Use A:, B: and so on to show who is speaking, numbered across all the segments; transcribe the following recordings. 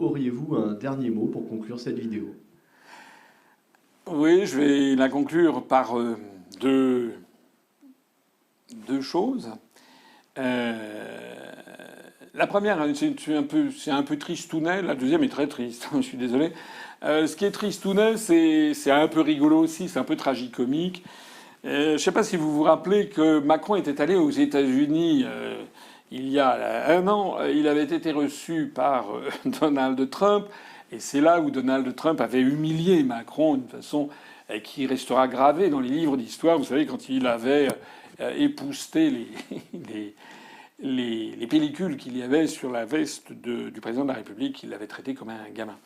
A: auriez-vous un dernier mot pour conclure cette vidéo?
B: Oui, je vais la conclure par deux, deux choses. La première, c'est un peu tristounet. La deuxième est très triste. Je suis désolé. Ce qui est tristounet, c'est un peu rigolo aussi. C'est un peu tragicomique. Je ne sais pas si vous vous rappelez que Macron était allé aux États-Unis il y a un an. Il avait été reçu par Donald Trump. Et c'est là où Donald Trump avait humilié Macron d'une façon qui restera gravée dans les livres d'histoire. Vous savez, quand il avait épousseté les, les pellicules qu'il y avait sur la veste du président de la République, il l'avait traité comme un gamin.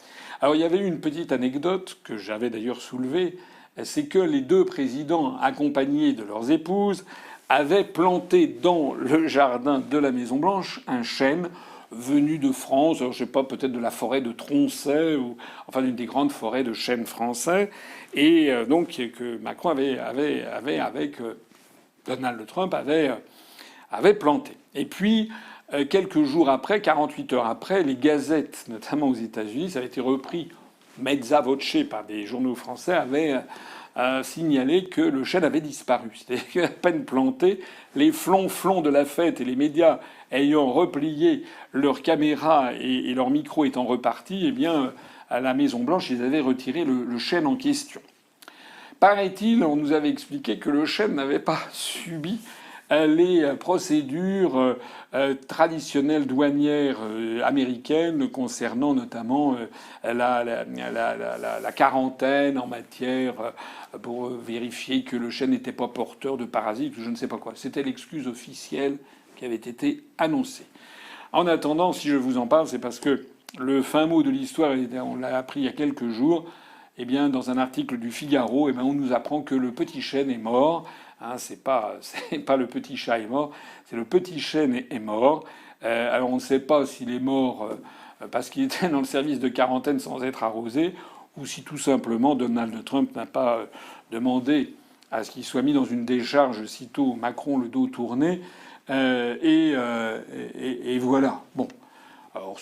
B: Alors il y avait eu une petite anecdote que j'avais d'ailleurs soulevée, c'est que les deux présidents, accompagnés de leurs épouses, avaient planté dans le jardin de la Maison Blanche un chêne venu de France, alors je sais pas, peut-être de la forêt de Tronchet ou enfin d'une des grandes forêts de chênes français, et donc que Macron avait avec Donald Trump avait planté. Et puis quelques jours après, 48 heures après, les gazettes, notamment aux États-Unis, ça avait été repris mezza voce par des journaux français, avaient signalé que le chêne avait disparu. C'est-à-dire qu'à peine planté, les flonflons de la fête et les médias ayant replié leurs caméras et leurs micros étant repartis, eh bien, à la Maison Blanche, ils avaient retiré le chêne en question. Paraît-il, on nous avait expliqué que le chêne n'avait pas subi les procédures traditionnelles douanières américaines concernant notamment la quarantaine en matière pour vérifier que le chêne n'était pas porteur de parasites ou je ne sais pas quoi. C'était l'excuse officielle qui avait été annoncée. En attendant, si je vous en parle, c'est parce que le fin mot de l'histoire, on l'a appris il y a quelques jours, eh bien, dans un article du Figaro, eh bien, on nous apprend que le petit chêne est mort. Hein, c'est pas le petit chat est mort, c'est le petit chêne est mort. Alors on ne sait pas s'il est mort parce qu'il était dans le service de quarantaine sans être arrosé, ou si tout simplement Donald Trump n'a pas demandé à ce qu'il soit mis dans une décharge sitôt Macron le dos tourné. Et voilà. Bon. Alors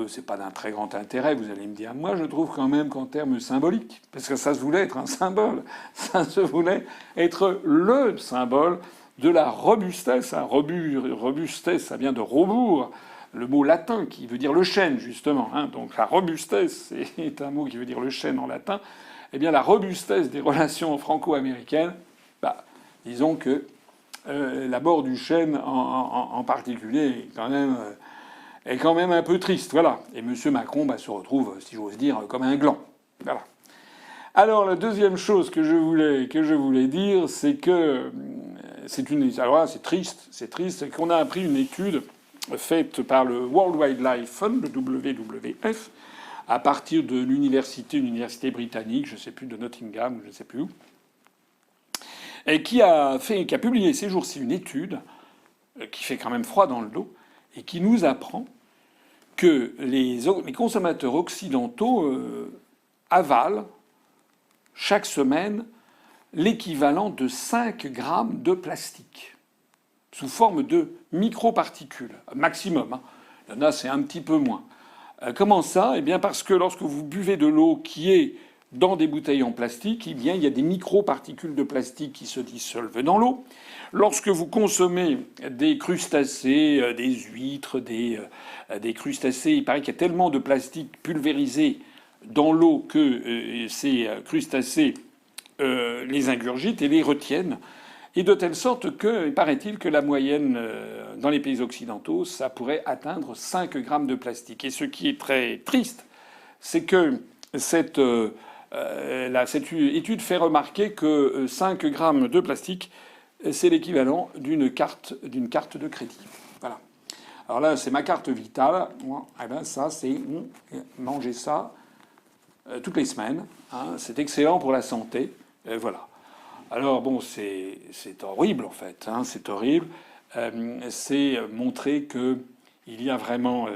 B: c'est pas d'un très grand intérêt, vous allez me dire. Moi, je trouve quand même qu'en termes symboliques, parce que ça se voulait être un symbole, ça se voulait être le symbole de la robustesse. Hein. Robustesse, ça vient de rebours, le mot latin qui veut dire le chêne, justement. Hein. Donc la robustesse est un mot qui veut dire le chêne en latin. Eh bien, la robustesse des relations franco-américaines, bah, disons que la mort du chêne en particulier est quand même un peu triste, voilà. Et M. Macron se retrouve, si j'ose dire, comme un gland. Voilà. Alors la deuxième chose que je voulais dire, c'est que alors là, c'est triste, c'est qu'on a appris une étude faite par le World Wildlife Fund, le WWF, à partir de une université britannique, je ne sais plus, de Nottingham ou je ne sais plus où, et qui a publié ces jours-ci une étude qui fait quand même froid dans le dos et qui nous apprend que les consommateurs occidentaux avalent chaque semaine l'équivalent de 5 grammes de plastique sous forme de microparticules, maximum. Hein. Il y en a, c'est un petit peu moins. Comment ça? Eh bien parce que lorsque vous buvez de l'eau qui est dans des bouteilles en plastique, eh bien, il y a des microparticules de plastique qui se dissolvent dans l'eau. Lorsque vous consommez des crustacés, des huîtres, des crustacés, il paraît qu'il y a tellement de plastique pulvérisé dans l'eau que ces crustacés les ingurgitent et les retiennent. Et de telle sorte que, il paraît-il que la moyenne dans les pays occidentaux, ça pourrait atteindre 5 grammes de plastique. Et ce qui est très triste, c'est que cette étude fait remarquer que 5 grammes de plastique, c'est l'équivalent d'une carte de crédit. Voilà. Alors là, c'est ma carte vitale. Eh ben ça, c'est manger ça toutes les semaines. Hein. C'est excellent pour la santé. Voilà. Alors bon, c'est horrible en fait. Hein. C'est horrible. C'est montrer que il y a vraiment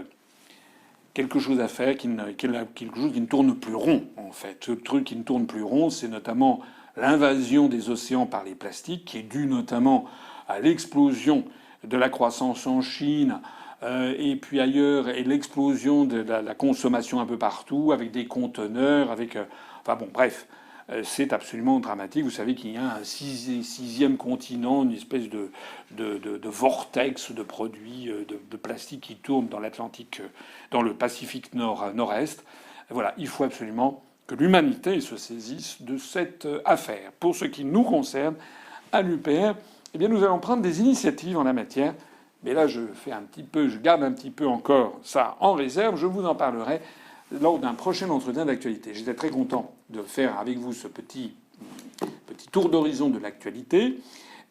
B: quelque chose à faire, quelque chose qui ne tourne plus rond, en fait. Ce truc qui ne tourne plus rond, c'est notamment l'invasion des océans par les plastiques, qui est due notamment à l'explosion de la croissance en Chine, et puis ailleurs, et l'explosion de la consommation un peu partout, avec des conteneurs, avec... enfin bon, bref, c'est absolument dramatique. Vous savez qu'il y a un sixième continent, une espèce de vortex de produits de plastique qui tourne dans l'Atlantique, dans le Pacifique nord-est. Voilà, il faut absolument que l'humanité se saisisse de cette affaire. Pour ce qui nous concerne, à l'UPR, eh bien, nous allons prendre des initiatives en la matière. Mais là, je garde un petit peu encore ça en réserve. Je vous en parlerai lors d'un prochain entretien d'actualité. J'étais très content de faire avec vous ce petit tour d'horizon de l'actualité.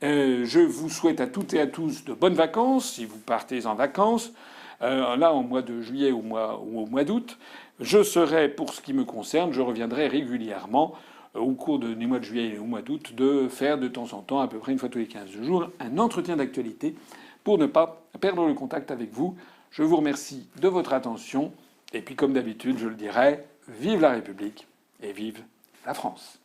B: Je vous souhaite à toutes et à tous de bonnes vacances, si vous partez en vacances. Là, au mois de juillet ou au mois d'août, je serai, pour ce qui me concerne, je reviendrai régulièrement au cours du mois de juillet et au mois d'août, de faire de temps en temps, à peu près une fois tous les 15 jours, un entretien d'actualité pour ne pas perdre le contact avec vous. Je vous remercie de votre attention. Et puis, comme d'habitude, je le dirai, vive la République et vive la France.